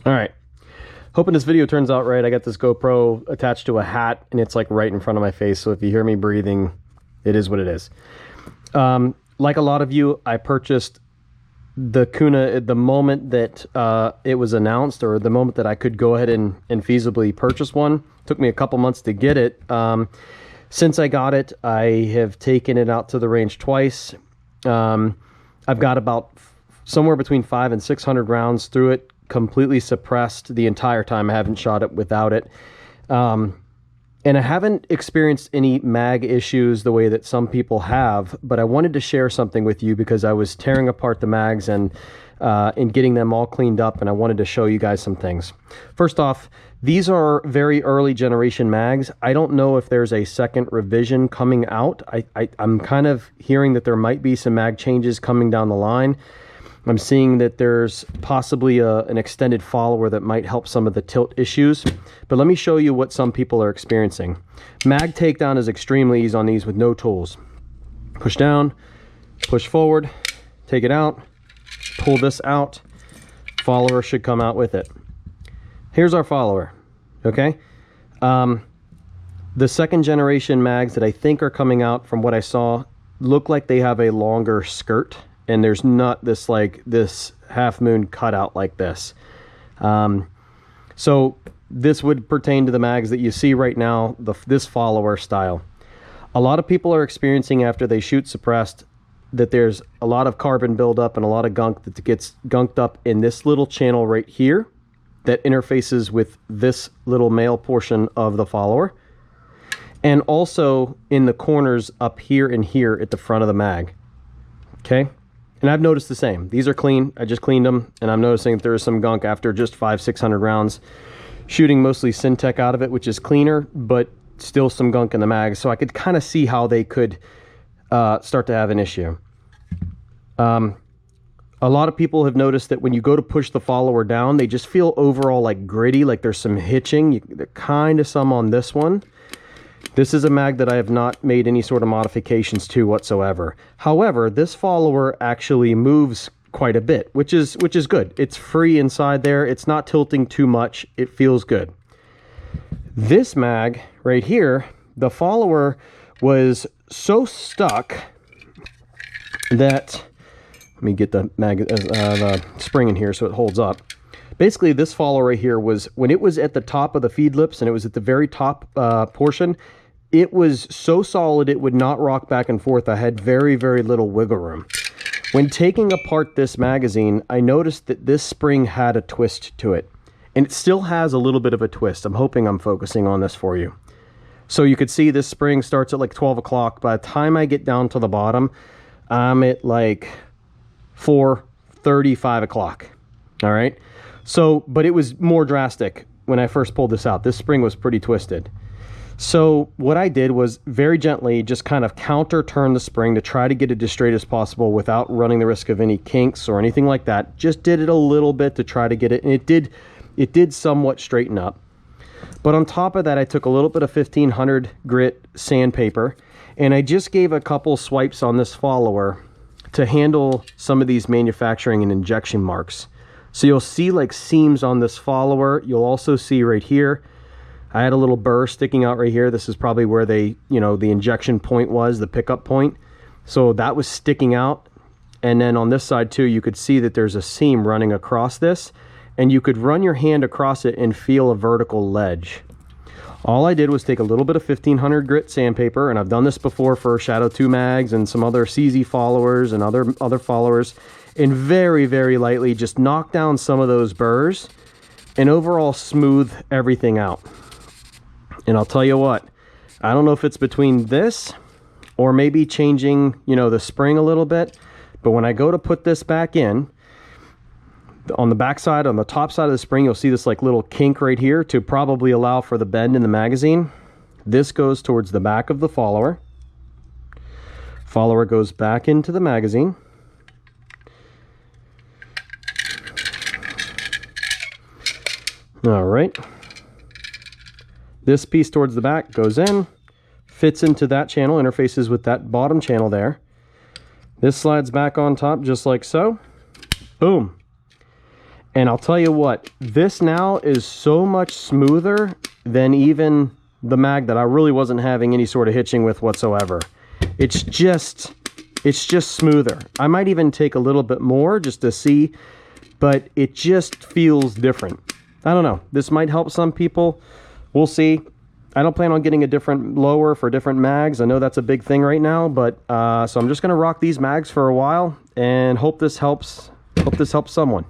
All right. Hoping this video turns out right. I got this GoPro attached to a hat and it's like right in front of my face. So if you hear me breathing, it is what it is. Like a lot of you, I purchased the Kuna at the moment that it was announced, or the moment that I could go ahead and feasibly purchase one. Took me a couple months to get it. Since I got it, I have taken it out to the range twice. I've got about somewhere between 500 and 600 rounds through it, completely suppressed the entire time. I haven't shot it without it. And I haven't experienced any mag issues the way that some people have, but I wanted to share something with you because I was tearing apart the mags and getting them all cleaned up, and I wanted to show you guys some things. First off, these are very early generation mags. I don't know if there's a second revision coming out. I'm kind of hearing that there might be some mag changes coming down the line. I'm seeing that there's possibly an extended follower that might help some of the tilt issues. But let me show you what some people are experiencing. Mag takedown is extremely easy on these with no tools. Push down, push forward, take it out, pull this out. Follower should come out with it. Here's our follower, okay? The second generation mags that I think are coming out, from what I saw, look like they have a longer skirt. And there's not this like this half moon cutout like this. So this would pertain to the mags that you see right now, this follower style. A lot of people are experiencing, after they shoot suppressed, that there's a lot of carbon buildup and a lot of gunk that gets gunked up in this little channel right here that interfaces with this little male portion of the follower. And also in the corners up here and here at the front of the mag. Okay? And I've noticed the same. These are clean. I just cleaned them, and I'm noticing that there is some gunk after just 500-600 rounds. Shooting mostly Syntec out of it, which is cleaner, but still some gunk in the mag. So I could kind of see how they could start to have an issue. A lot of people have noticed that when you go to push the follower down, they just feel overall like gritty, like there's some hitching. There's kind of some on this one. This is a mag that I have not made any sort of modifications to whatsoever. However, this follower actually moves quite a bit, which is good. It's free inside there. It's not tilting too much. It feels good. This mag right here, the follower was so stuck that, let me get the spring in here so it holds up. Basically, this follower right here was, when it was at the top of the feed lips and it was at the very top portion, it was so solid it would not rock back and forth. I had very, very little wiggle room. When taking apart this magazine, I noticed that this spring had a twist to it. And it still has a little bit of a twist. I'm hoping I'm focusing on this for you. So you could see this spring starts at like 12 o'clock. By the time I get down to the bottom, I'm at like 4:30, 5 o'clock. All right? So, but it was more drastic when I first pulled this out. This spring was pretty twisted. So what I did was very gently just kind of counter turn the spring to try to get it as straight as possible without running the risk of any kinks or anything like that. Just did it a little bit to try to get it, and it did somewhat straighten up. But on top of that, I took a little bit of 1500 grit sandpaper, and I just gave a couple swipes on this follower to handle some of these manufacturing and injection marks. So you'll see like seams on this follower. You'll also see right here, I had a little burr sticking out right here. This is probably where they, the injection point was, the pickup point. So that was sticking out. And then on this side too, you could see that there's a seam running across this, and you could run your hand across it and feel a vertical ledge. All I did was take a little bit of 1500 grit sandpaper, and I've done this before for Shadow 2 mags and some other CZ followers and other followers, and very, very lightly just knock down some of those burrs and overall smooth everything out. And I'll tell you what, I don't know if it's between this or maybe changing, the spring a little bit, but when I go to put this back in, on the back side, on the top side of the spring, you'll see this like little kink right here to probably allow for the bend in the magazine. This goes towards the back of the follower. Follower goes back into the magazine. All right. This piece towards the back goes in, fits into that channel, interfaces with that bottom channel there. This slides back on top just like so. Boom. And I'll tell you what, this now is so much smoother than even the mag that I really wasn't having any sort of hitching with whatsoever. It's just smoother. I might even take a little bit more just to see, but it just feels different. I don't know. This might help some people. We'll see. I don't plan on getting a different lower for different mags. I know that's a big thing right now, but so I'm just going to rock these mags for a while and hope this helps someone.